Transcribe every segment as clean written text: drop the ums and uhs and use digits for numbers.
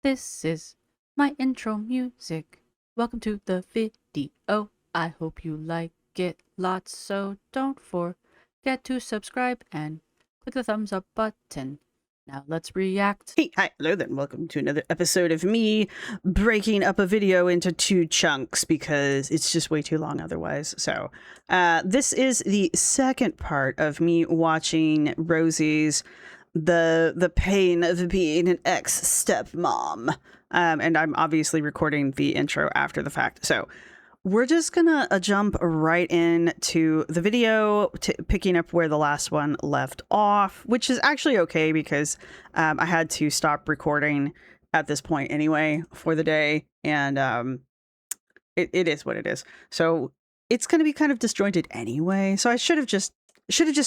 This is my intro music. Welcome to the video. I hope you like it lots, so don't forget to subscribe and click the thumbs up button. Now let's react. Hey, hi, hello then. Welcome to another episode of me breaking up a video into 2 chunks because it's just way too long otherwise. So, this is the second part of me watching Rosee's the pain of being an ex-stepmom. And I'm obviously recording the intro after the fact. So, we're just gonna jump right into the video, picking up where the last one left off, which is actually okay because I had to stop recording at this point anyway for the day, and it is what it is. So it's gonna be kind of disjointed anyway. So I should have just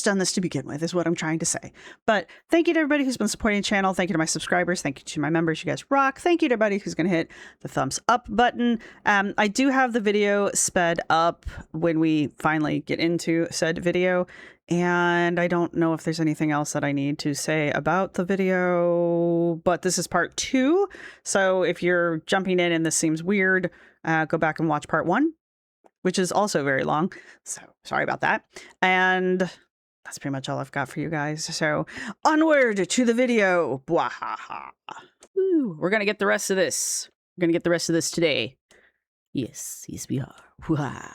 done this to begin with, is what I'm trying to say. But thank you to everybody who's been supporting the channel. Thank you to my subscribers. Thank you to my members. You guys rock. Thank you to everybody who's going to hit the thumbs up button. I do have the video sped up when we finally get into said video. And I don't know if there's anything else that I need to say about the video, but this is part 2. So if you're jumping in and this seems weird, go back and watch part 1. Which is also very long. So sorry about that. And that's pretty much all I've got for you guys. So onward to the video. Bwahaha. Woo. We're going to get the rest of this. We're going to get the rest of this today. Yes, we are. Wah.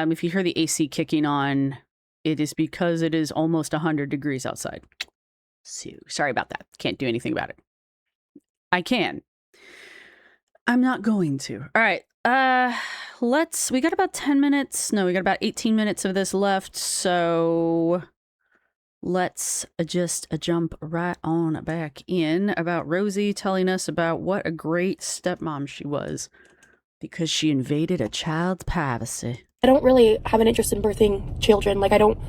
If you hear the AC kicking on, it is because it is almost 100 degrees outside. So sorry about that. Can't do anything about it. I can. I'm not going to. All right. We got about 10 minutes. No, we got about 18 minutes of this left. So let's just jump right on back in about Rosee telling us about what a great stepmom she was because she invaded a child's privacy. I don't really have an interest in birthing children. Like, I don't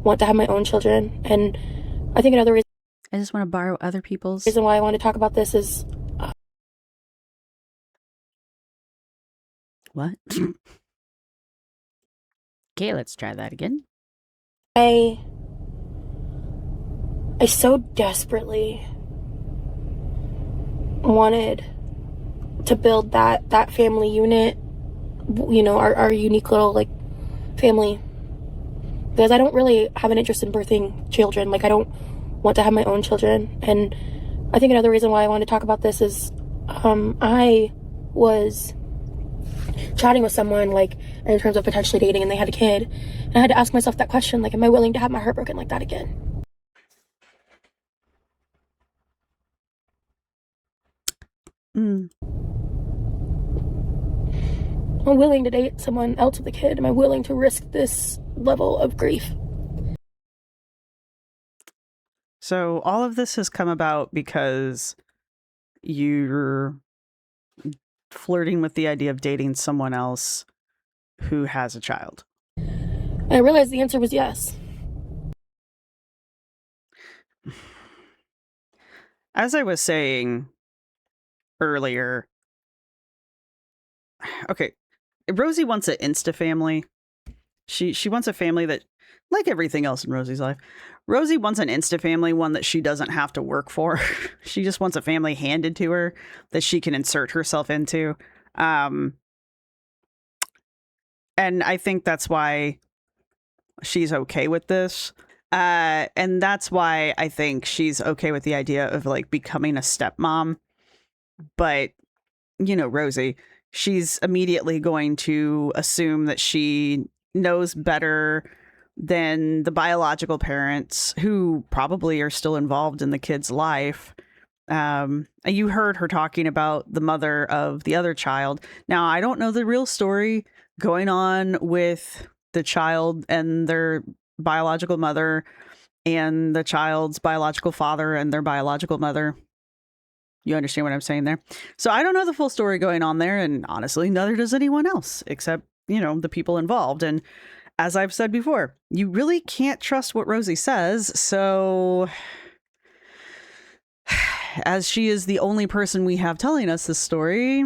want to have my own children. And I think another reason I just want to borrow other people's. Reason why I want to talk about this is What? Okay, let's try that again. I so desperately wanted to build that family unit, you know, our unique little, like, family. Because I don't really have an interest in birthing children. Like, I don't want to have my own children. And I think another reason why I want to talk about this is I was chatting with someone, like, in terms of potentially dating, and they had a kid, and I had to ask myself that question, like, am I willing to have my heart broken like that again? Am I willing to date someone else with a kid? Am I willing to risk this level of grief? So all of this has come about because you're flirting with the idea of dating someone else who has a child. And I realized the answer was yes. As I was saying earlier, okay, Rosee wants an Insta family. She wants a family that, like everything else in Rosee's life, Rosee wants an Insta family, one that she doesn't have to work for. She just wants a family handed to her that she can insert herself into. And I think that's why she's okay with this. And that's why I think she's okay with the idea of, like, becoming a stepmom. But, you know, Rosee, she's immediately going to assume that she knows better than the biological parents, who probably are still involved in the kid's life. You heard her talking about the mother of the other child. Now, I don't know the real story going on with the child and their biological mother and the child's biological father and their biological mother. You understand what I'm saying there? So I don't know the full story going on there, and honestly, neither does anyone else, except, you know, the people involved. And as I've said before, you really can't trust what Rosee says, so as she is the only person we have telling us this story.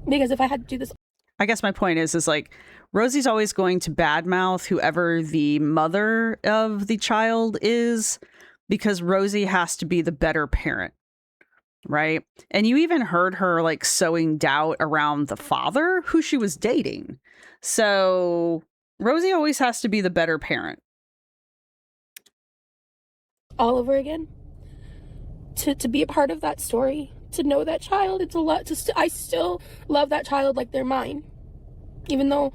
Because if I had to do this, I guess my point is like, Rosee's always going to badmouth whoever the mother of the child is, because Rosee has to be the better parent. right? And you even heard her like sowing doubt around the father who she was dating. So Rosee always has to be the better parent. All over again. To be a part of that story, to know that child, it's a lot. I still love that child like they're mine, even though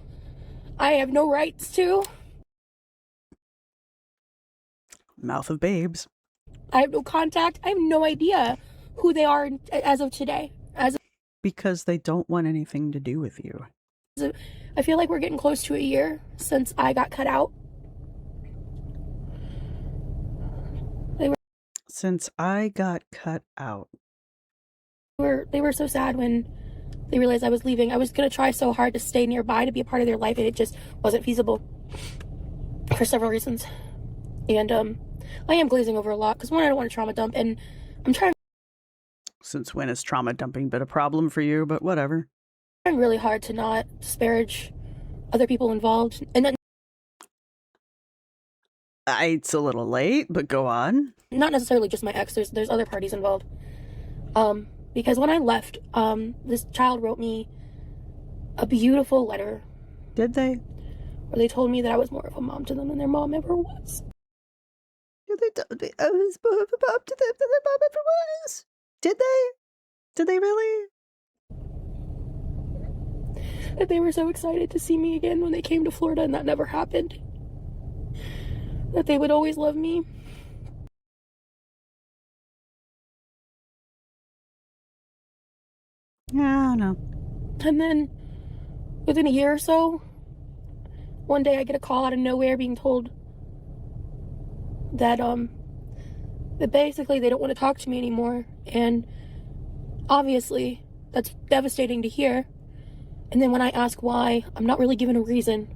I have no rights to. Mouth of babes. I have no contact. I have no idea who they are as of today. Because they don't want anything to do with you. I feel like we're getting close to a year since I got cut out. Since I got cut out. They were so sad when they realized I was leaving. I was going to try so hard to stay nearby to be a part of their life, and it just wasn't feasible for several reasons. And I am glazing over a lot because, one, I don't want to trauma dump, and I'm trying. Since when has trauma dumping been a problem for you? But whatever. I'm trying really hard to not disparage other people involved. And then, it's a little late, but go on. not necessarily just my ex. There's other parties involved. Because when I left, this child wrote me a beautiful letter. Did they? Where they told me that I was more of a mom to them than their mom ever was. They told me I was more of a mom to them than their mom ever was. Did they? Did they really? That they were so excited to see me again when they came to Florida, and that never happened. That they would always love me. Yeah, I know. And then, within a year or so, one day I get a call out of nowhere being told that, that basically they don't want to talk to me anymore. And obviously, that's devastating to hear. And then when I ask why, I'm not really given a reason.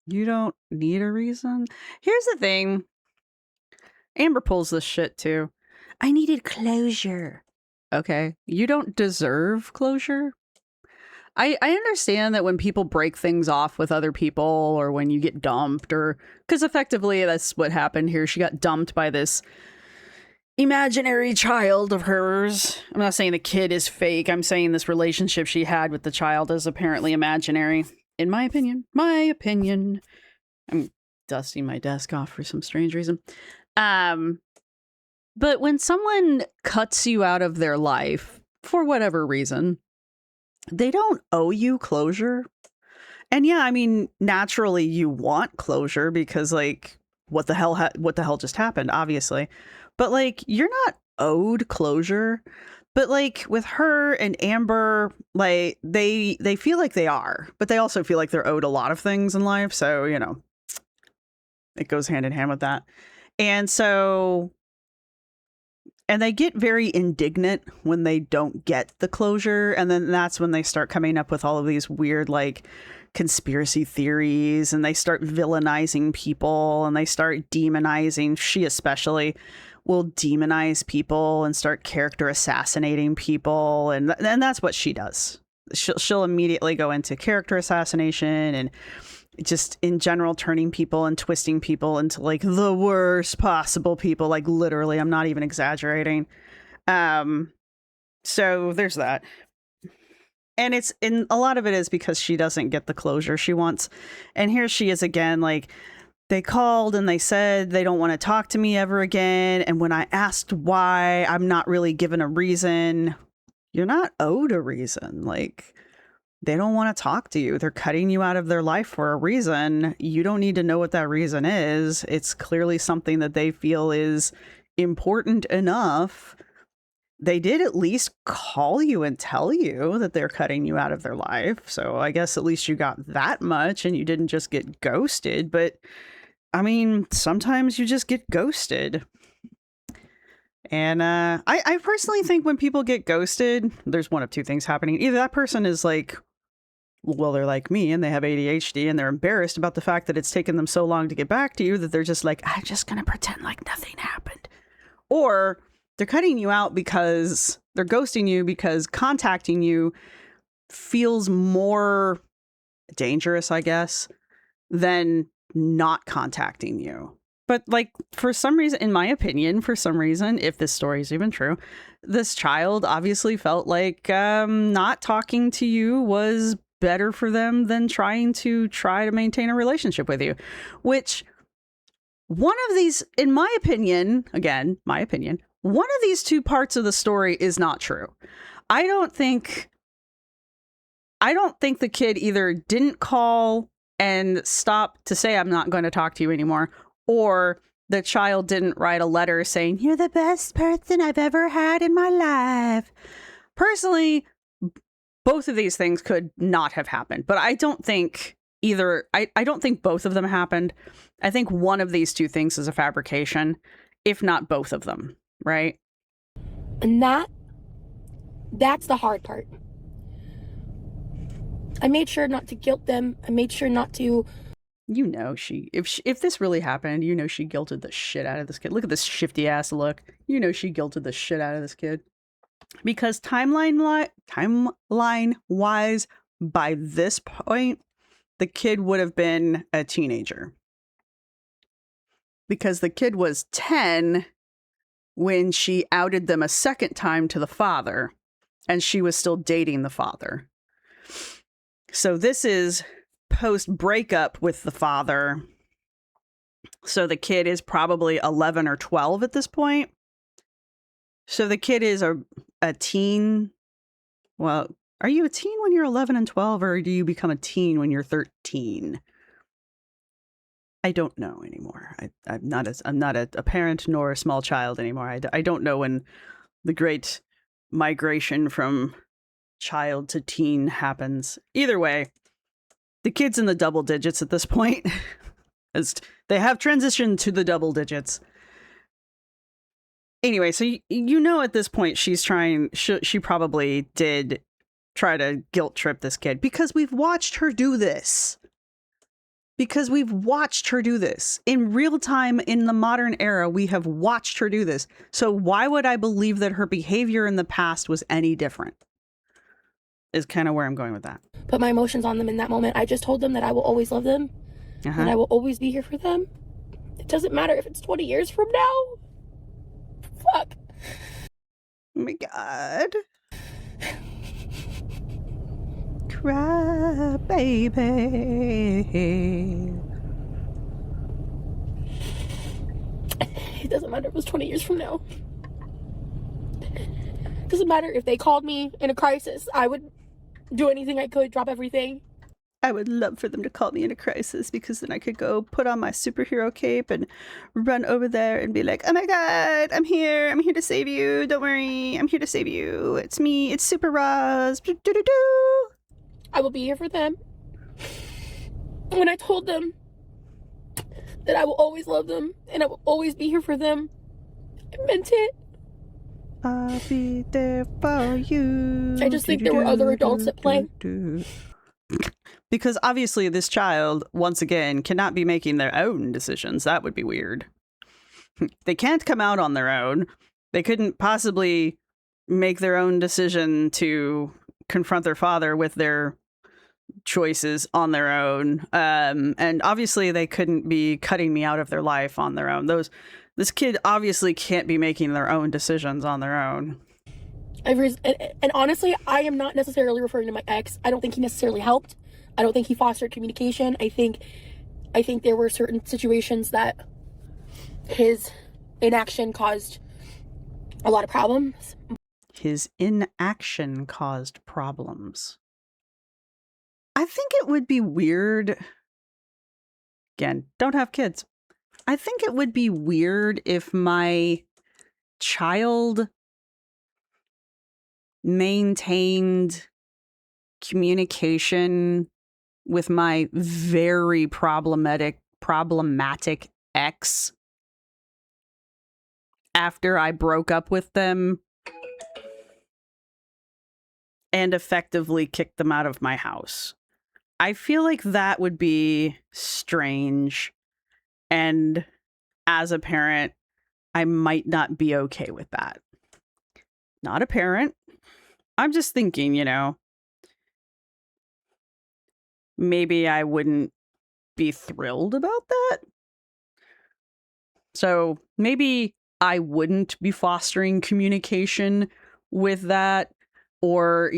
You don't need a reason. Here's the thing. Amber pulls this shit too. I needed closure. Okay. You don't deserve closure. I understand that when people break things off with other people, or when you get dumped, or because effectively that's what happened here. She got dumped by this imaginary child of hers. I'm not saying the kid is fake. I'm saying this relationship she had with the child is apparently imaginary. In my opinion. My opinion. I'm dusting my desk off for some strange reason. But when someone cuts you out of their life for whatever reason, they don't owe you closure. And yeah, I mean, naturally you want closure because, like, what the hell just happened, obviously. But like, you're not owed closure. But like with her and Amber, like they feel like they are, but they also feel like they're owed a lot of things in life. So, you know, it goes hand in hand with that. And so, and they get very indignant when they don't get the closure. And then that's when they start coming up with all of these weird, like, conspiracy theories, and they start villainizing people, and they start demonizing. She especially will demonize people and start character assassinating people. And that's what she does. She'll immediately go into character assassination and just in general turning people and twisting people into like the worst possible people. Like literally, I'm not even exaggerating. So there's that. And it's in a lot of it is because she doesn't get the closure she wants. And here she is again, like, they called and they said they don't want to talk to me ever again. And when I asked why, I'm not really given a reason. You're not owed a reason. Like, they don't want to talk to you. They're cutting you out of their life for a reason. You don't need to know what that reason is. It's clearly something that they feel is important enough. They did at least call you and tell you that they're cutting you out of their life. So I guess at least you got that much and you didn't just get ghosted. But I mean, sometimes you just get ghosted. And I personally think when people get ghosted, there's one of two things happening. Either that person is like, well, they're like me and they have ADHD and they're embarrassed about the fact that it's taken them so long to get back to you that they're just like, I'm just going to pretend like nothing happened. Or they're cutting you out because they're ghosting you because contacting you feels more dangerous, I guess, than not contacting you. But like, for some reason, in my opinion, for some reason, if this story is even true, this child obviously felt like not talking to you was better for them than try to maintain a relationship with you, which one of these, in my opinion, again, my opinion, one of these two parts of the story is not true. I don't think the kid either didn't call and stop to say, I'm not going to talk to you anymore, or the child didn't write a letter saying, you're the best person I've ever had in my life. Personally, both of these things could not have happened, but I don't think either. I don't think both of them happened. I think one of these two things is a fabrication, if not both of them, right? And that's the hard part. I made sure not to guilt them. I made sure not to. You know, if this really happened, you know she guilted the shit out of this kid. Look at this shifty ass look. You know she guilted the shit out of this kid. Because timeline wise, by this point, the kid would have been a teenager. Because the kid was 10 when she outed them a second time to the father, and she was still dating the father. So this is post breakup with the father. So the kid is probably 11 or 12 at this point. So the kid is a teen. Well, are you a teen when you're 11 and 12, or do you become a teen when you're 13? I don't know anymore. I'm not a parent nor a small child anymore. I don't know when the great migration from child to teen happens. Either way, the kid's in the double digits at this point, as they have transitioned to the double digits. Anyway, so you know at this point she's trying. She probably did try to guilt trip this kid because we've watched her do this. Because we've watched her do this in real time in the modern era. We have watched her do this. So why would I believe that her behavior in the past was any different? Is kind of where I'm going with that. Put my emotions on them in that moment. I just told them that I will always love them. And I will always be here for them. It doesn't matter if it's 20 years from now. Fuck. Oh my God. Cry, baby. It doesn't matter if it was 20 years from now. It doesn't matter if they called me in a crisis. I would do anything I could, drop everything. I would love for them to call me in a crisis, because then I could go put on my superhero cape and run over there and be like, oh my God, I'm here to save you. Don't worry, I'm here to save you. It's me, it's Super Roz. I will be here for them. When I told them that I will always love them and I will always be here for them, I meant it. I'll be there for you. I just think there were other adults at play. Because obviously this child, once again, cannot be making their own decisions. That would be weird. They can't come out on their own. They couldn't possibly make their own decision to confront their father with their choices on their own. And obviously they couldn't be cutting me out of their life on their own. This kid obviously can't be making their own decisions on their own. And honestly, I am not necessarily referring to my ex. I don't think he necessarily helped. I don't think he fostered communication. I think there were certain situations that his inaction caused a lot of problems. His inaction caused problems. I think it would be weird. Again, don't have kids. I think it would be weird if my child maintained communication with my very problematic ex after I broke up with them and effectively kicked them out of my house. I feel like that would be strange, and as a parent, I might not be okay with that. Not a parent. I'm just thinking, maybe I wouldn't be thrilled about that. So maybe I wouldn't be fostering communication with that, or,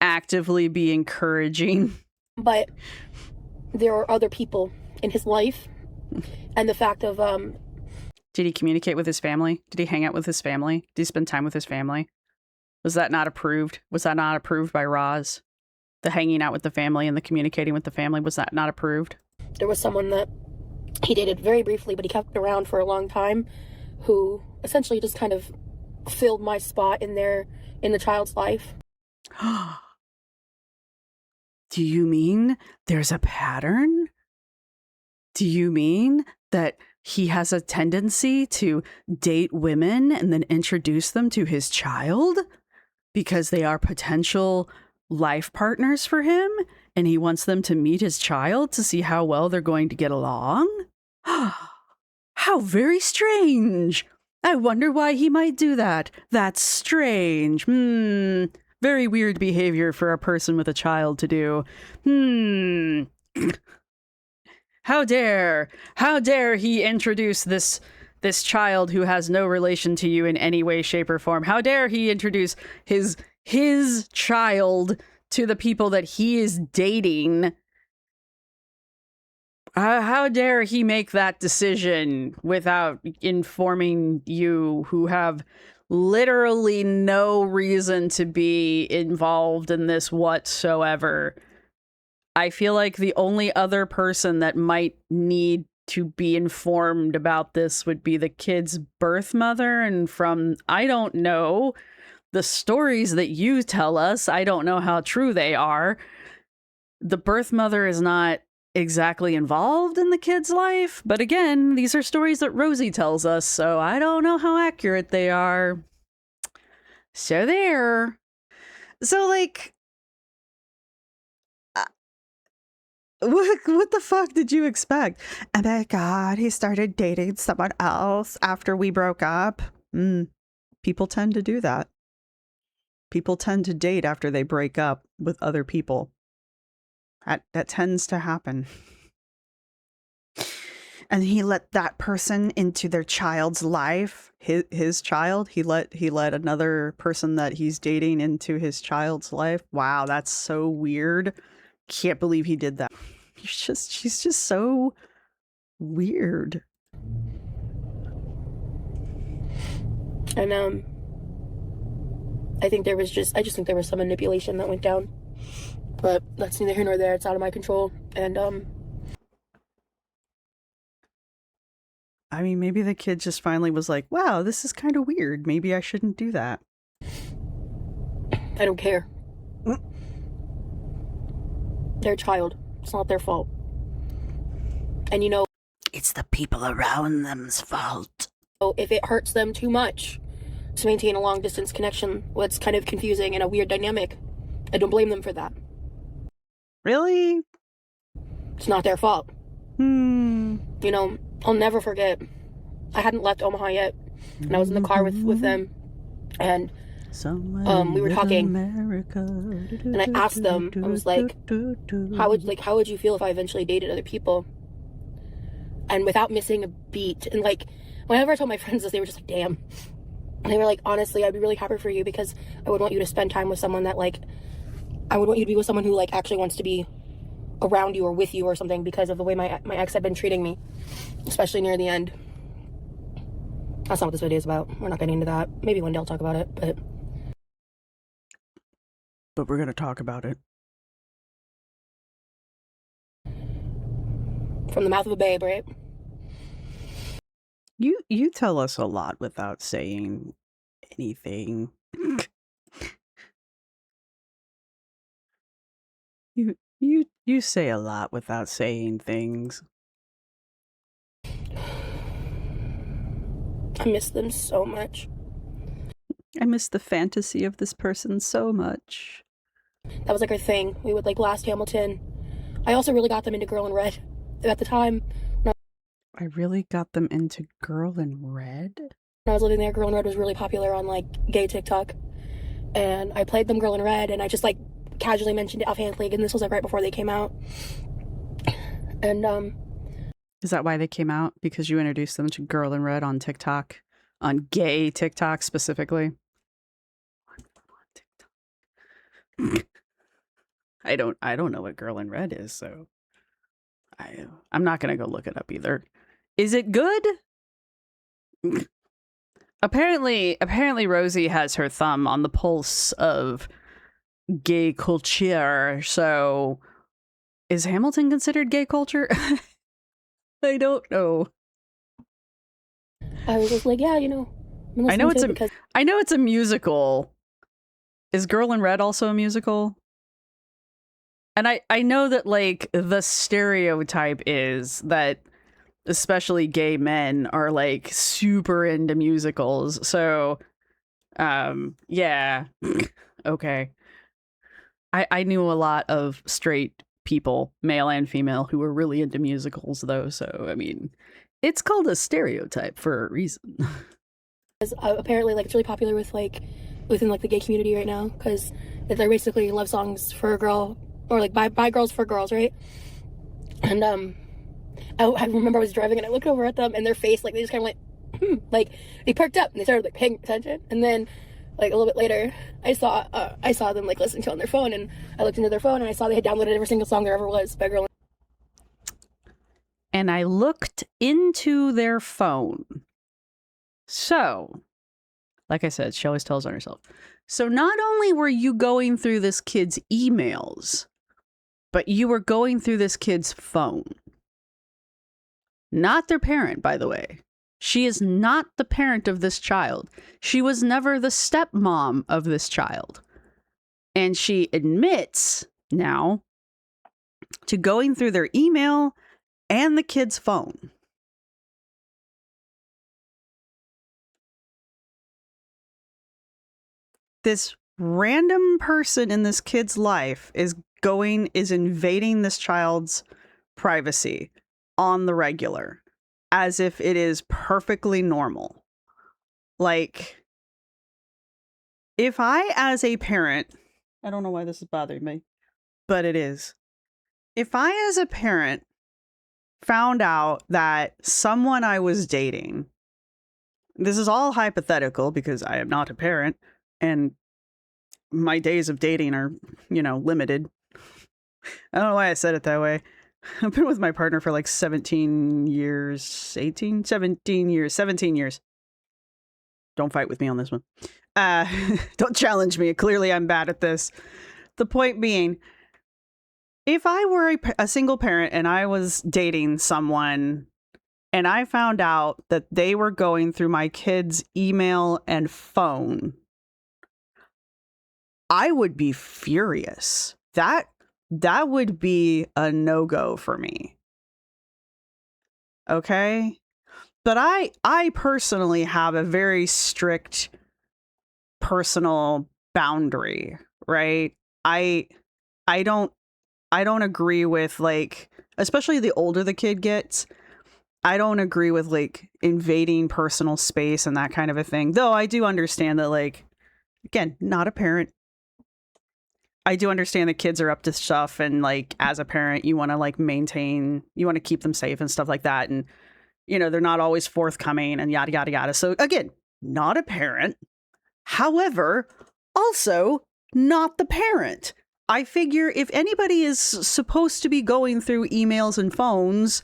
actively be encouraging. But there are other people in his life, and the fact of Did he communicate with his family? Did he hang out with his family? Did he spend time with his family? Was that not approved? Was that not approved by Roz? The hanging out with the family and the communicating with the family, was that not approved? there was someone that he dated very briefly, but he kept around for a long time, who essentially just kind of filled my spot in the child's life. Do you mean there's a pattern? Do you mean that he has a tendency to date women and then introduce them to his child because they are potential life partners for him, and he wants them to meet his child to see how well they're going to get along? How very strange. I wonder why he might do that. That's strange. Very weird behavior for a person with a child to do. How dare he introduce this child who has no relation to you in any way, shape, or form? How dare he introduce his child to the people that he is dating? How dare he make that decision without informing you, who have literally no reason to be involved in this whatsoever? I feel like the only other person that might need to be informed about this would be the kid's birth mother. And from, I don't know, the stories that you tell us, I don't know how true they are. The birth mother is not exactly involved in the kid's life. But again, these are stories that Rosee tells us, so I don't know how accurate they are. So there. So, like, what the fuck did you expect? Oh my God, he started dating someone else after we broke up. People tend to do that. People tend to date after they break up with other people. That tends to happen. And he let that person into their child's life. His child. He let another person that he's dating into his child's life. Wow, that's so weird. Can't believe he did that. She's just so weird. And I just think there was some manipulation that went down. But that's neither here nor there. It's out of my control. And I mean, maybe the kid just finally was like, wow, this is kind of weird. Maybe I shouldn't do that. I don't care. They're a child. It's not their fault. And it's the people around them's fault. If it hurts them too much to maintain a long distance connection, well, it's kind of confusing and a weird dynamic. I don't blame them for that. Really? It's not their fault. I'll never forget. I hadn't left Omaha yet, and I was in the car with them, and we were talking, America. and I asked them, I was like, how would you feel if I eventually dated other people? And without missing a beat, and like, whenever I told my friends this, they were just like, damn. And they were like, honestly, I'd be really happy for you, because I would want you to spend time with someone that, like, I would want you to be with someone who, like, actually wants to be around you or with you or something, because of the way my ex had been treating me, especially near the end. That's not what this video is about. We're not getting into that. Maybe one day I'll talk about it, but we're gonna talk about it. From the mouth of a babe, right? You tell us a lot without saying anything. You say a lot without saying things. I miss them so much. I miss the fantasy of this person so much. That was like our thing. We would like blast Hamilton. I also really got them into Girl in Red at the time. I really got them into Girl in Red? When I was living there, Girl in Red was really popular on like gay TikTok. And I played them Girl in Red, and I just like casually mentioned it offhandedly, and this was like right before they came out. And Is that why they came out? Because you introduced them to Girl in Red on TikTok? On gay TikTok specifically? I don't know what Girl in Red is, so I'm not gonna go look it up either. Is it good? Apparently Rosee has her thumb on the pulse of gay culture. So is Hamilton considered gay culture? I don't know. I was just like, yeah, you know. I know it's a musical. Is Girl in Red also a musical? And I know that, like, the stereotype is that especially gay men are, like, super into musicals. So, yeah. Okay. I knew a lot of straight people, male and female, who were really into musicals, though. So, I mean, it's called a stereotype for a reason. Apparently, like, it's really popular with, like, within, like, the gay community right now, because they're basically love songs for a girl, or, like, by girls for girls, right? And, I remember I was driving and I looked over at them and their face, like, they just kind of went, like, they perked up and they started, like, paying attention. And then, like, a little bit later, I saw them, like, listening to it on their phone, and I looked into their phone and I saw they had downloaded every single song there ever was by Girl. And I looked into their phone. So, like I said, she always tells on herself. So not only were you going through this kid's emails, but you were going through this kid's phone. Not their parent, by the way. She is not the parent of this child. She was never the stepmom of this child. And she admits now to going through their email and the kid's phone. This random person in this kid's life is invading this child's privacy on the regular, as if it is perfectly normal. Like, if I, as a parent, I don't know why this is bothering me, but it is. If I, as a parent, found out that someone I was dating, this is all hypothetical because I am not a parent, and my days of dating are, limited. I don't know why I said it that way. I've been with my partner for like 17 years. Don't fight with me on this one. Don't challenge me. Clearly I'm bad at this. The point being, if I were a single parent and I was dating someone and I found out that they were going through my kid's email and phone, I would be furious. That would be a no-go for me. Okay? But I personally have a very strict personal boundary, right? I don't agree with, like, especially the older the kid gets, I don't agree with, like, invading personal space and that kind of a thing. Though I do understand that, like, again, not a parent. I do understand that kids are up to stuff, and, like, as a parent, you want to, like, you want to keep them safe and stuff like that. And, they're not always forthcoming and yada, yada, yada. So again, not a parent. However, also not the parent. I figure if anybody is supposed to be going through emails and phones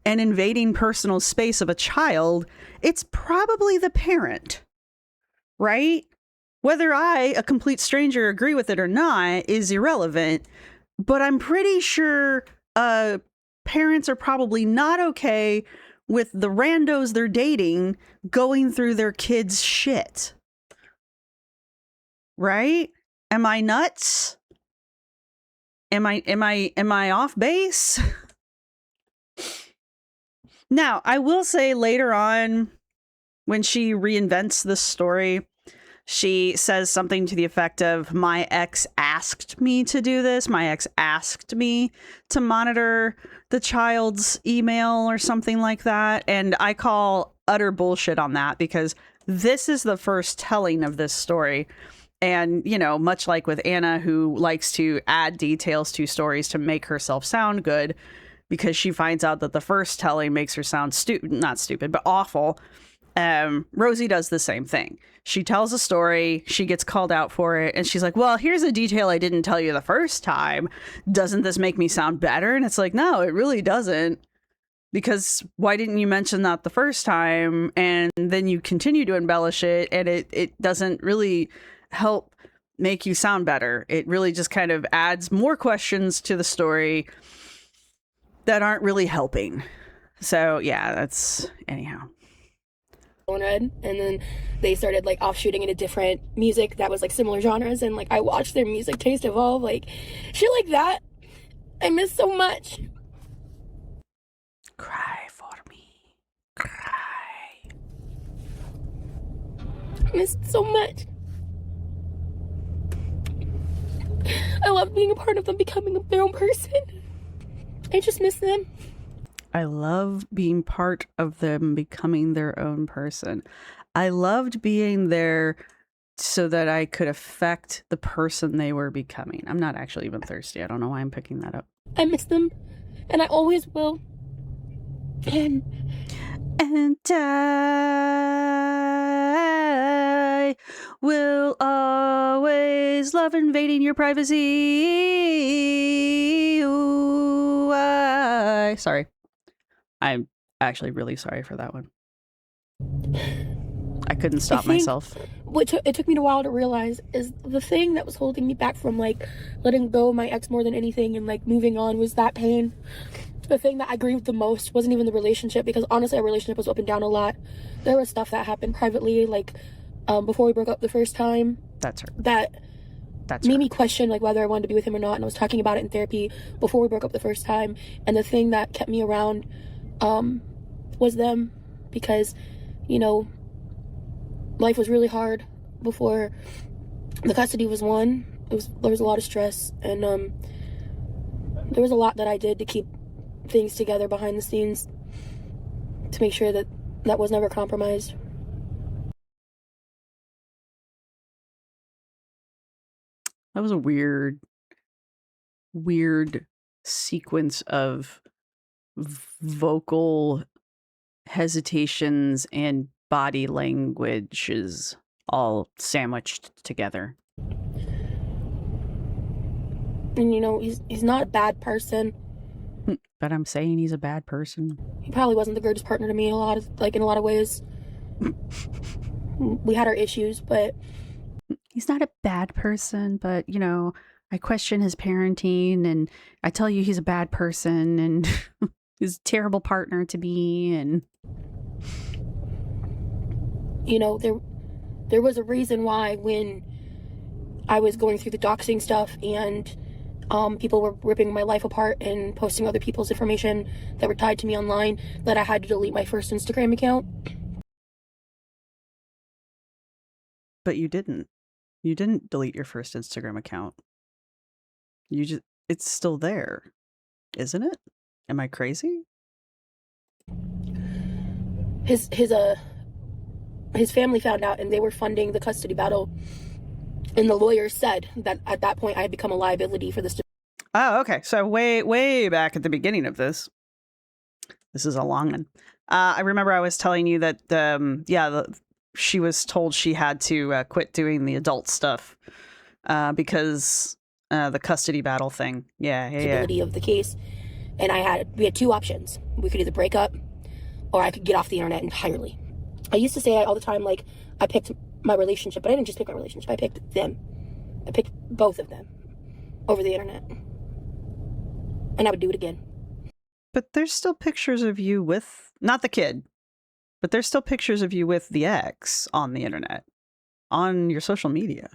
and invading personal space of a child, it's probably the parent, right? Whether I, a complete stranger, agree with it or not is irrelevant, but I'm pretty sure parents are probably not okay with the randos they're dating going through their kids' shit. Right? Am I nuts? Am I off base? Now, I will say later on, when she reinvents this story, she says something to the effect of, my ex asked me to do this. My ex asked me to monitor the child's email or something like that. And I call utter bullshit on that, because this is the first telling of this story. And, much like with Anna, who likes to add details to stories to make herself sound good, because she finds out that the first telling makes her sound not stupid, but awful. Rosee does the same thing. She tells a story, she gets called out for it, and she's like, well, here's a detail I didn't tell you the first time. Doesn't this make me sound better? And it's like, no, it really doesn't. Because why didn't you mention that the first time? And then you continue to embellish it, and it doesn't really help make you sound better. It really just kind of adds more questions to the story that aren't really helping. So yeah, that's anyhow. Red, and then they started like offshooting into different music that was like similar genres, and like I watched their music taste evolve, like shit like that. I miss so much. Cry for me. Cry. I miss so much. I love being a part of them becoming their own person. I just miss them. I love being part of them becoming their own person. I loved being there so that I could affect the person they were becoming. I'm not actually even thirsty. I don't know why I'm picking that up. I miss them, and I always will. And I will always love invading your privacy. Ooh, sorry. I'm actually really sorry for that one. I couldn't stop myself. What it took me a while to realize is the thing that was holding me back from like letting go of my ex more than anything and like moving on was that pain. The thing that I grieved the most wasn't even the relationship, because honestly our relationship was up and down a lot. There was stuff that happened privately, like before we broke up the first time. That's her. That made me question like whether I wanted to be with him or not, and I was talking about it in therapy before we broke up the first time. And the thing that kept me around was them, because you know life was really hard before the custody was won. There was a lot of stress, and there was a lot that I did to keep things together behind the scenes to make sure that that was never compromised. That was a weird sequence of vocal hesitations and body languages all sandwiched together. And you know, he's not a bad person, but I'm saying he's a bad person. He probably wasn't the greatest partner to me in a lot of ways. We had our issues, but he's not a bad person, but you know, I question his parenting, and I tell you he's a bad person, and he's a terrible partner to be. And you know, there was a reason why when I was going through the doxing stuff and people were ripping my life apart and posting other people's information that were tied to me online, that I had to delete my first Instagram account. But you didn't. You didn't delete your first Instagram account. It's still there, isn't it? Am I crazy? His family found out, and they were funding the custody battle. And the lawyers said that at that point I had become a liability for this. Oh, okay. So way back at the beginning of this. This is a long one. I remember I was telling you that, she was told she had to quit doing the adult stuff because the custody battle thing. Yeah. Of the case. And we had two options. We could either break up or I could get off the internet entirely. I used to say all the time, like, I picked my relationship, but I didn't just pick my relationship. I picked them. I picked both of them over the internet. And I would do it again. But there's still pictures of you with, not the kid, but there's still pictures of you with the ex on the internet, on your social media.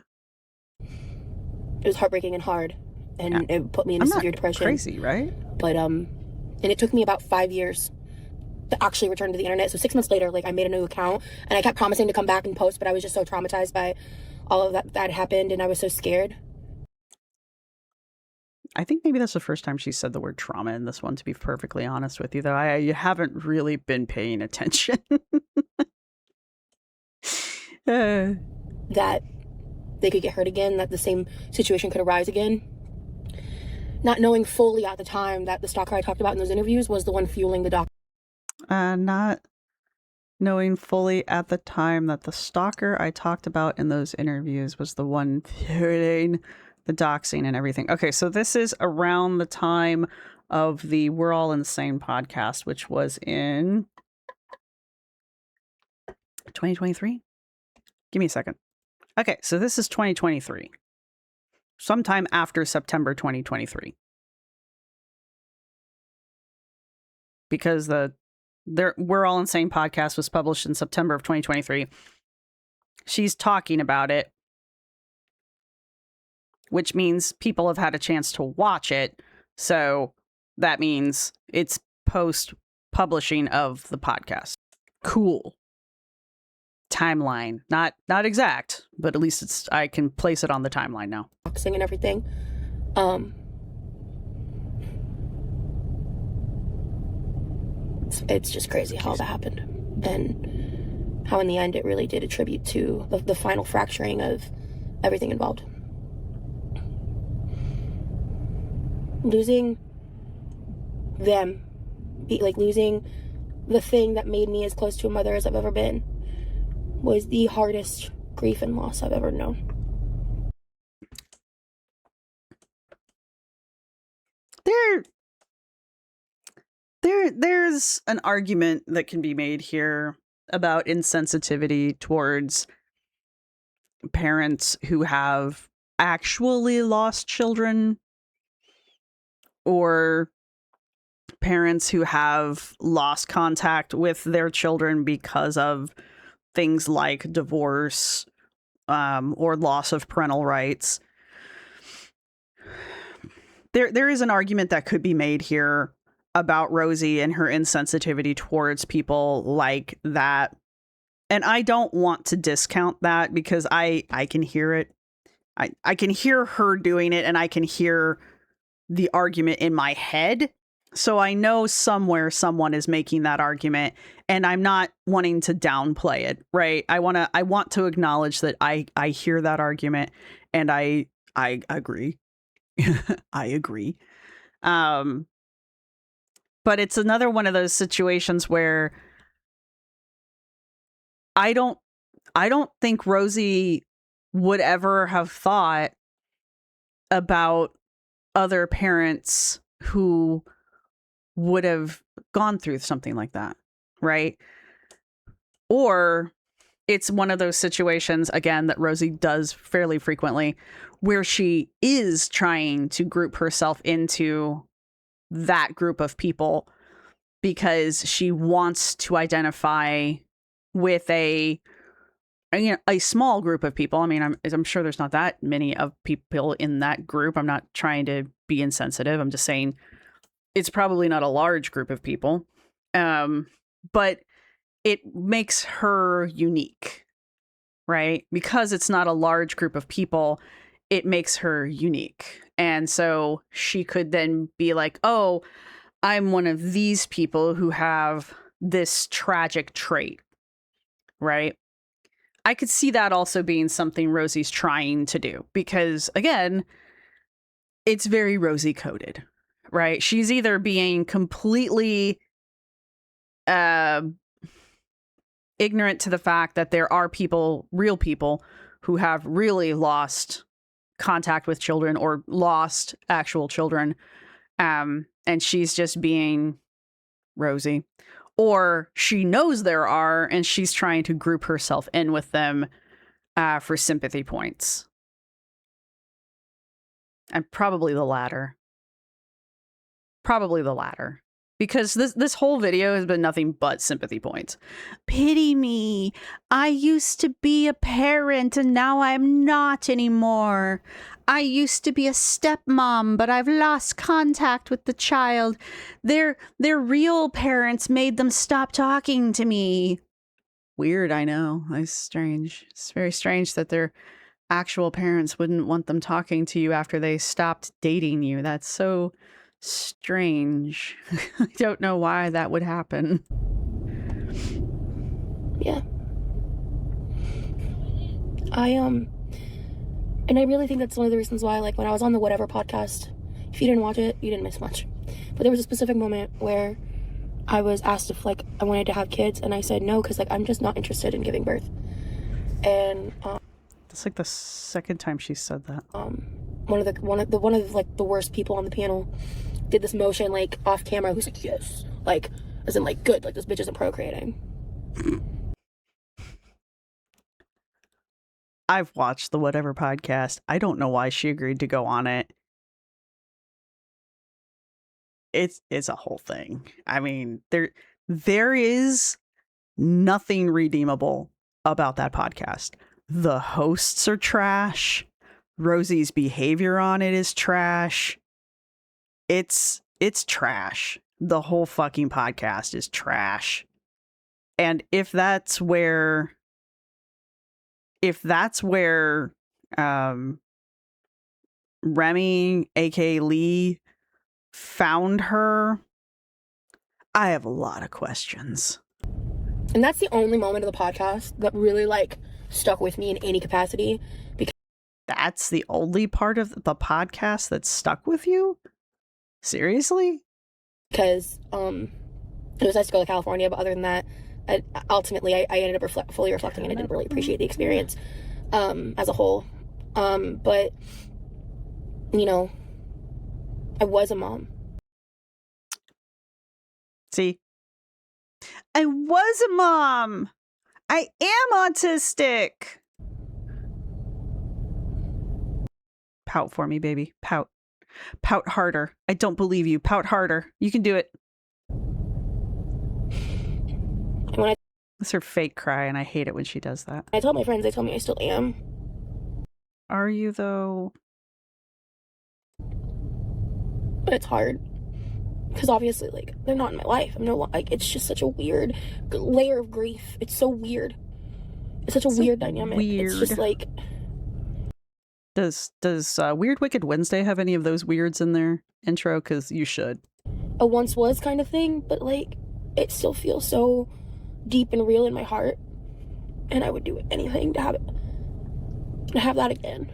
It was heartbreaking and hard, and it put me in a severe depression. Crazy, right? But and it took me about 5 years to actually return to the internet. So 6 months later, like, I made a new account, and I kept promising to come back and post, but I was just so traumatized by all of that happened, and I was so scared. I think maybe that's the first time she said the word trauma in this one, to be perfectly honest with you, though. You haven't really been paying attention. That they could get hurt again, that the same situation could arise again. not knowing fully at the time that the stalker I talked about in those interviews was the one fueling the doc. Not knowing fully at the time that the stalker I talked about in those interviews was the one fueling the doxing and everything. Okay, so this is around the time of the We're All Insane podcast, which was in 2023. Give me a second. Okay, so this is 2023. Sometime after September 2023. Because the We're All Insane podcast was published in September of 2023. She's talking about it, which means people have had a chance to watch it. So that means it's post-publishing of the podcast. Cool. Timeline. Not exact, but at least I can place it on the timeline now. Boxing and everything. It's just crazy how that happened. And how in the end it really did attribute to the final fracturing of everything involved. Losing them, losing the thing that made me as close to a mother as I've ever been, was the hardest grief and loss I've ever known. There's an argument that can be made here about insensitivity towards parents who have actually lost children, or parents who have lost contact with their children because of things like divorce, or loss of parental rights. There is an argument that could be made here about Rosee and her insensitivity towards people like that. And I don't want to discount that, because I can hear it. I can hear her doing it, and I can hear the argument in my head. So I know somewhere someone is making that argument, and I'm not wanting to downplay it, right? I want to acknowledge that I hear that argument, and I agree. I agree. But it's another one of those situations where I don't think Rosee would ever have thought about other parents who would have gone through something like that, right? Or it's one of those situations, again, that Rosee does fairly frequently, where she is trying to group herself into that group of people because she wants to identify with a small group of people. I mean, I'm sure there's not that many of people in that group. I'm not trying to be insensitive. I'm just saying it's probably not a large group of people. But it makes her unique, right? Because it's not a large group of people, it makes her unique. And so she could then be like, oh, I'm one of these people who have this tragic trait, right? I could see that also being something Rosee's trying to do, because again, it's very Rosee coded, right? She's either being completely ignorant to the fact that there are people, real people, who have really lost contact with children or lost actual children, and she's just being Rosee, or she knows there are and she's trying to group herself in with them for sympathy points. And probably the latter. Because this whole video has been nothing but sympathy points. Pity me. I used to be a parent and now I'm not anymore. I used to be a stepmom, but I've lost contact with the child. Their real parents made them stop talking to me. Weird, I know. It's strange. It's very strange that their actual parents wouldn't want them talking to you after they stopped dating you. That's so strange. I don't know why that would happen. Yeah. And I really think that's one of the reasons why, like, when I was on the Whatever podcast, If you didn't watch it, you didn't miss much. But there was a specific moment where I was asked if like I wanted to have kids, and I said no because like I'm just not interested in giving birth. And that's like the second time she said that. one of the worst people on the panel did this motion like off camera. Who's like, yes, like as in like good, like this bitch isn't procreating. I've watched the Whatever podcast. I don't know why she agreed to go on it. It's a whole thing. I mean, there is nothing redeemable about that podcast. The hosts are trash. Rosee's behavior on it is trash. It's trash. The whole fucking podcast is trash. And if that's where Remy, aka Lee, found her, I have a lot of questions. And that's the only moment of the podcast that really like stuck with me in any capacity. Because that's the only part of the podcast that stuck with you? Seriously? Because it was nice to go to California, but other than that, ultimately I ended up fully reflecting, and I didn't really appreciate the experience as a whole. But you know, I was a mom. See? I was a mom. I am autistic. Pout for me, baby. Pout. Pout harder. I don't believe you. Pout harder. You can do it. It's her fake cry, and I hate it when she does that. I told my friends, they told me I still am. Are you, though? But it's hard. Because obviously, like, they're not in my life. It's just such a weird layer of grief. It's so weird. It's such a weird dynamic. Weird. It's just like... Does Weird Wicked Wednesday have any of those weirds in their intro? Because you should. A once was kind of thing, but, like, it still feels so deep and real in my heart. And I would do anything to have it. To have that again.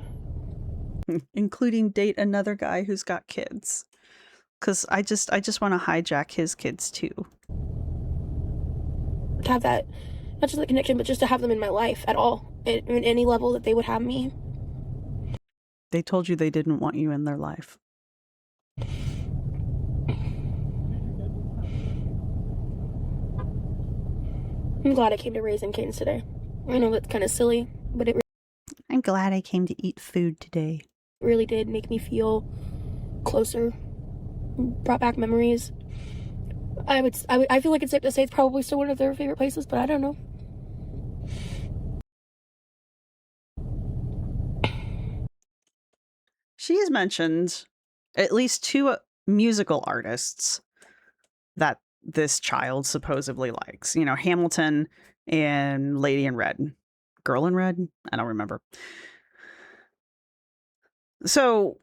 Including date another guy who's got kids. Because I just want to hijack his kids too. To have that, not just the connection, but just to have them in my life at all. In any level that they would have me. They told you they didn't want you in their life. I'm glad I came to Raising Canes today. I know that's kind of silly, but I'm glad I came to eat food today. Really did make me feel closer. Brought back memories. I feel like it's safe to say it's probably still one of their favorite places, but I don't know. She has mentioned at least two musical artists that this child supposedly likes. You know, Hamilton and Lady in Red. Girl in Red? I don't remember. So,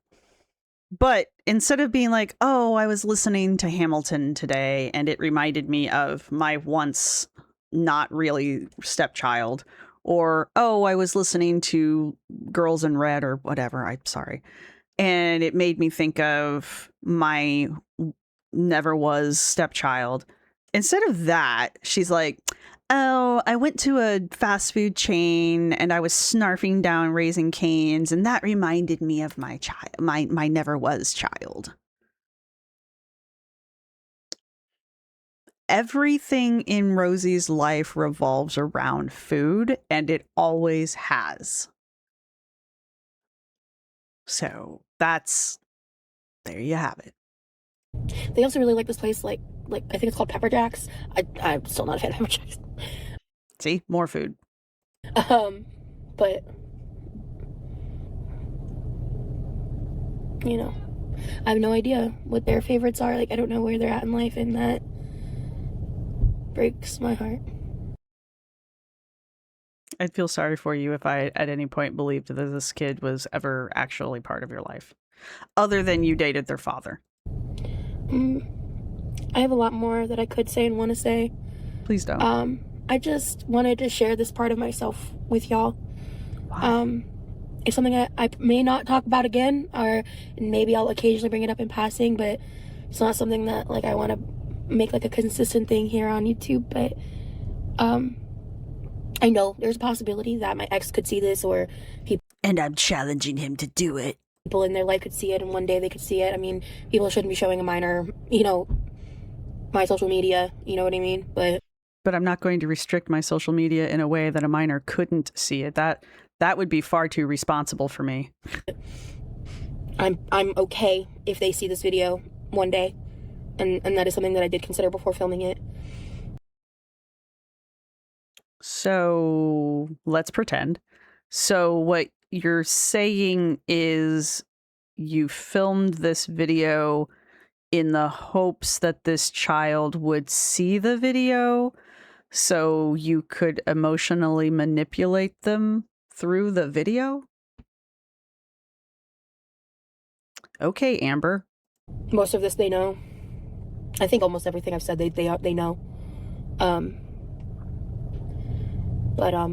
but instead of being like, oh, I was listening to Hamilton today and it reminded me of my once not really stepchild, or, oh, I was listening to Girls in Red or whatever, I'm sorry, and it made me think of my never was stepchild. Instead of that, she's like, oh, I went to a fast food chain and I was snarfing down Raising Canes, and that reminded me of my child, my never was child. Everything in Rosee's life revolves around food, and it always has. So there you have it. They also really like this place, like I think it's called Pepper Jack's. I'm still not a fan of Pepper Jack's. See, more food. But you know, I have no idea what their favorites are. Like, I don't know where they're at in life, and that breaks my heart. I'd feel sorry for you if I at any point believed that this kid was ever actually part of your life, other than you dated their father. I have a lot more that I could say and want to say. Please don't. I just wanted to share this part of myself with y'all. Why? It's something I may not talk about again, or maybe I'll occasionally bring it up in passing, but it's not something that like I want to make like a consistent thing here on YouTube. But I know there's a possibility that my ex could see this, or people, and I'm challenging him to do it. People in their life could see it, and one day they could see it. I mean, people shouldn't be showing a minor, my social media, you know what I mean? But I'm not going to restrict my social media in a way that a minor couldn't see it. That would be far too responsible for me. I'm okay if they see this video one day, and that is something that I did consider before filming it. So let's pretend. So what you're saying is you filmed this video in the hopes that this child would see the video so you could emotionally manipulate them through the video? Okay, Amber. Most of this they know. I think almost everything I've said they know. But I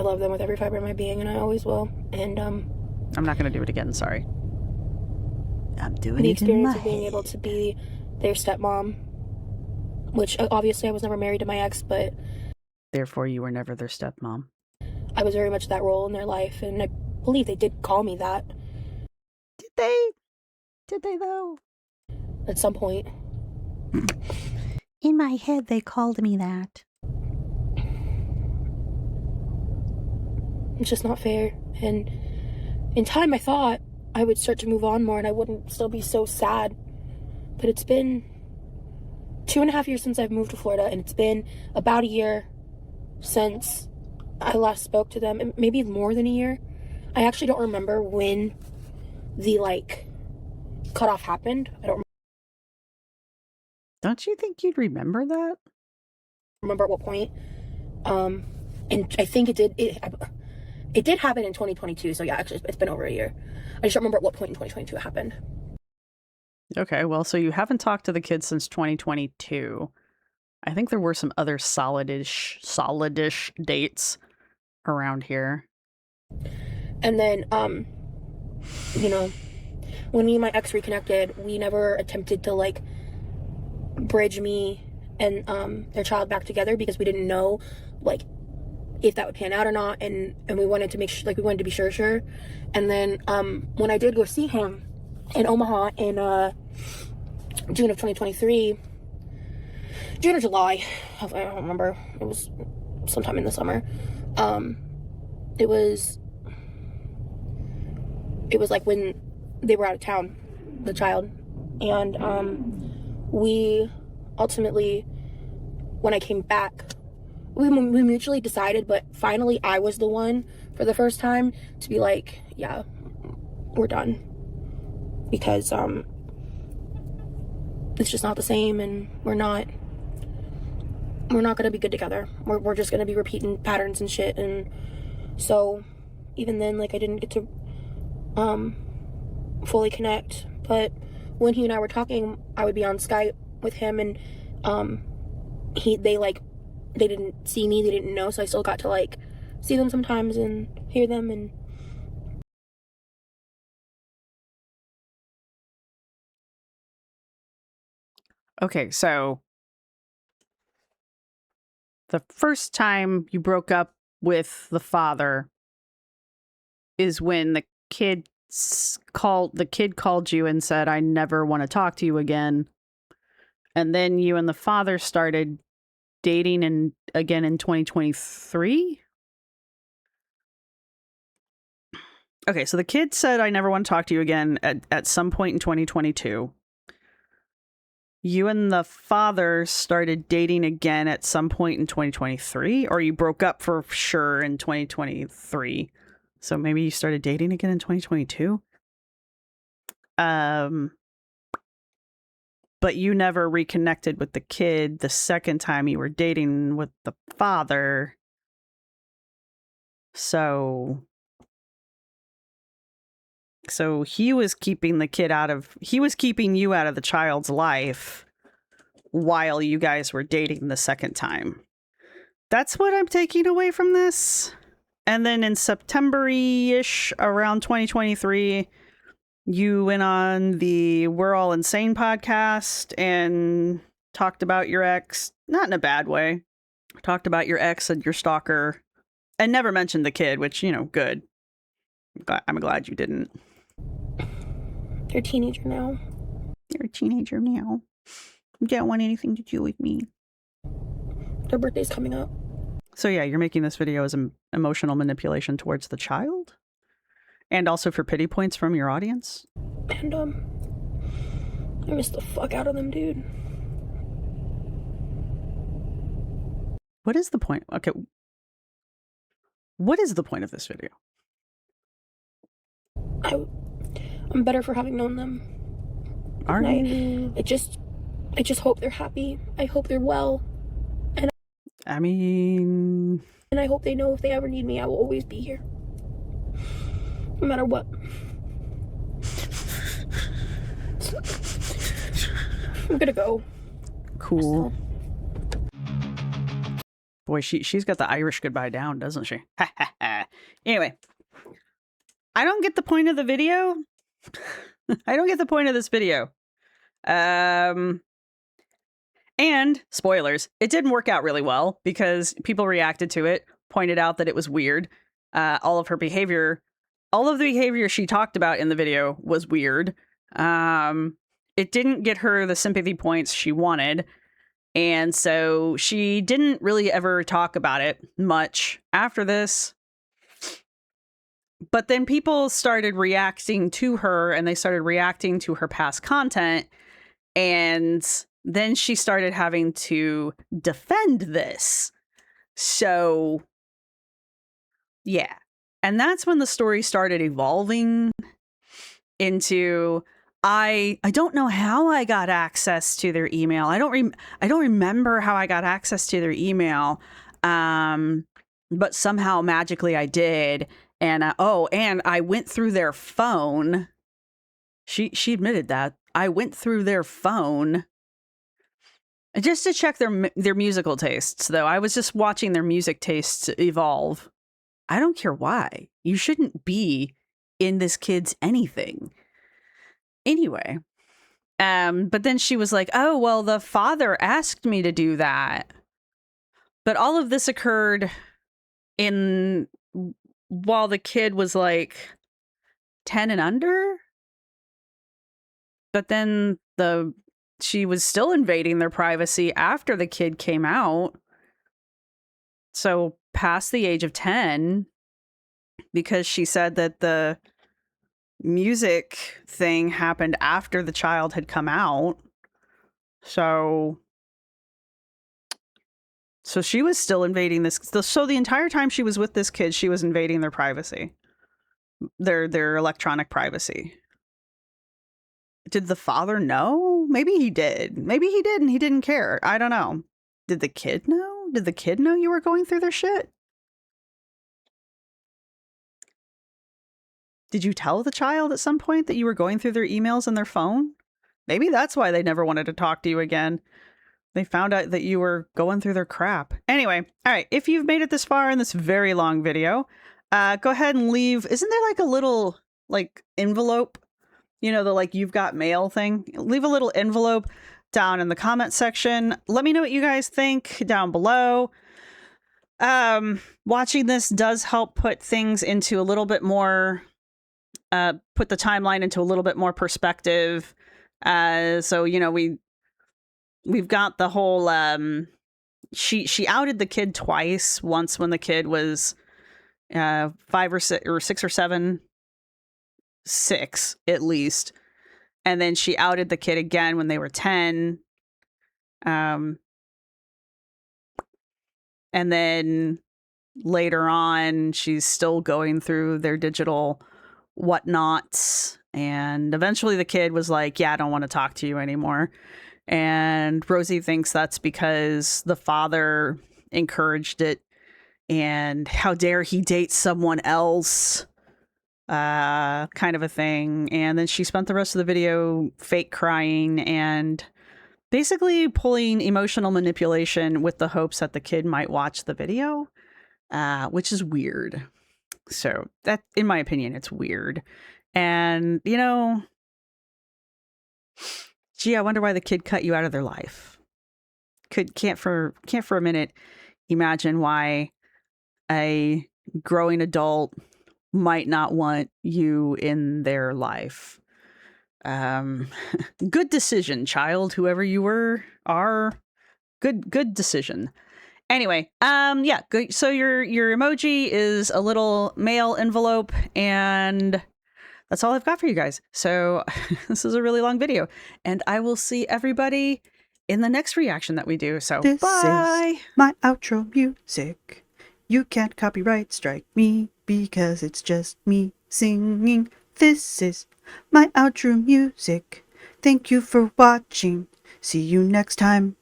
love them with every fiber of my being, and I always will. And I'm not going to do it again, sorry. I'm doing the it experience of being able to be their stepmom, which obviously I was never married to my ex, but therefore you were never their stepmom. I was very much that role in their life, and I believe they did call me that. Did they? Did they though? At some point. In my head, they called me that. It's just not fair. And in time, I thought I would start to move on more and I wouldn't still be so sad. But it's been 2.5 years since I've moved to Florida, and it's been about a year since I last spoke to them. Maybe more than a year. I actually don't remember when the, cutoff happened. I don't remember. Don't you think you'd remember that? Remember at what point. And I think it did happen in 2022, so yeah, actually it's been over a year. I just don't remember at what point in 2022 it happened. Okay, well, so you haven't talked to the kids since 2022. I think there were some other solidish dates around here. And then when me and my ex reconnected, we never attempted to bridge me and their child back together because we didn't know if that would pan out or not, and we wanted to make sure, we wanted to be sure. And then when I did go see him in Omaha in June of 2023, June or July, I don't remember, it was sometime in the summer, it was when they were out of town, the child, and we ultimately, when I came back, we mutually decided, but finally I was the one for the first time to be like, yeah, we're done, because it's just not the same, and we're not gonna be good together. We're just gonna be repeating patterns and shit. And so even then, I didn't get to fully connect. But when he and I were talking, I would be on Skype with him, and they didn't see me, they didn't know, so I still got to see them sometimes and hear them. And okay, so the first time you broke up with the father is when the kid called you and said, I never want to talk to you again. And then you and the father started dating again in 2023? Okay, so the kid said, I never want to talk to you again at some point in 2022. You and the father started dating again at some point in 2023, or you broke up for sure in 2023. So maybe you started dating again in 2022? But you never reconnected with the kid the second time you were dating with the father. So he was keeping you out of the child's life while you guys were dating the second time. That's what I'm taking away from this. And then in September-ish, around 2023, you went on the We're All Insane podcast and talked about your ex, not in a bad way. Talked about your ex and your stalker and never mentioned the kid, which, you know, good. I'm glad you didn't. They're a teenager now. You're a teenager now. You don't want anything to do with me. Their birthday's coming up. So yeah, you're making this video as an emotional manipulation towards the child? And also for pity points from your audience? And, I miss the fuck out of them, dude. What is the point? Okay. What is the point of this video? I'm better for having known them. Are you? I just hope they're happy. I hope they're well. I mean... And I hope they know if they ever need me, I will always be here. No matter what. I'm gonna go. Cool. Boy, she's got the Irish goodbye down, doesn't she? Anyway. I don't get the point of the video. I don't get the point of this video. And, spoilers, it didn't work out really well because people reacted to it, pointed out that it was weird. All of the behavior she talked about in the video was weird. It didn't get her the sympathy points she wanted. And so she didn't really ever talk about it much after this. But then people started reacting to her and they started reacting to her past content. And then she started having to defend this. So, yeah. And that's when the story started evolving into, I don't know how I got access to their email. I don't remember how I got access to their email. But somehow magically I did. And and I went through their phone. She admitted that. I went through their phone just to check their musical tastes, though. I was just watching their music tastes evolve. I don't care why. You shouldn't be in this kid's anything. Anyway. But then she was like, oh, well, the father asked me to do that. But all of this occurred while the kid was like 10 and under. But then she was still invading their privacy after the kid came out. So past the age of 10, because she said that the music thing happened after the child had come out. So she was still invading this. So the entire time she was with this kid, she was invading their privacy, their electronic privacy. Did the father know? Maybe he did. Maybe he did and he didn't care. I don't know. Did the kid know? Did the kid know you were going through their shit? Did you tell the child at some point that you were going through their emails and their phone? Maybe that's why they never wanted to talk to you again. They found out that you were going through their crap. Anyway, all right. If you've made it this far in this very long video, go ahead and leave. Isn't there like a little like envelope? You know, the like you've got mail thing. Leave a little envelope down in the comment section. Let me know what you guys think down below. Watching this does help put things into a little bit more, put the timeline into a little bit more perspective. So, you know, we've got the whole, she outed the kid twice. Once when the kid was 5 or 6 or 6 or 7, 6 at least, and then she outed the kid again when they were 10. And then later on, she's still going through their digital whatnots. And eventually the kid was like, yeah, I don't want to talk to you anymore. And Rosee thinks that's because the father encouraged it. And how dare he date someone else, kind of a thing. And then she spent the rest of the video fake crying and basically pulling emotional manipulation with the hopes that the kid might watch the video, which is weird. So that, in my opinion, it's weird. And, gee, I wonder why the kid cut you out of their life. Can't for a minute imagine why a growing adult might not want you in their life. Good decision, child, whoever you are. Good decision. Anyway, yeah, good. So your emoji is a little mail envelope, and that's all I've got for you guys. So this is a really long video, and I will see everybody in the next reaction that we do. So This bye. is my outro music. You can't copyright strike me because it's just me singing. This is my outro music. Thank you for watching. See you next time.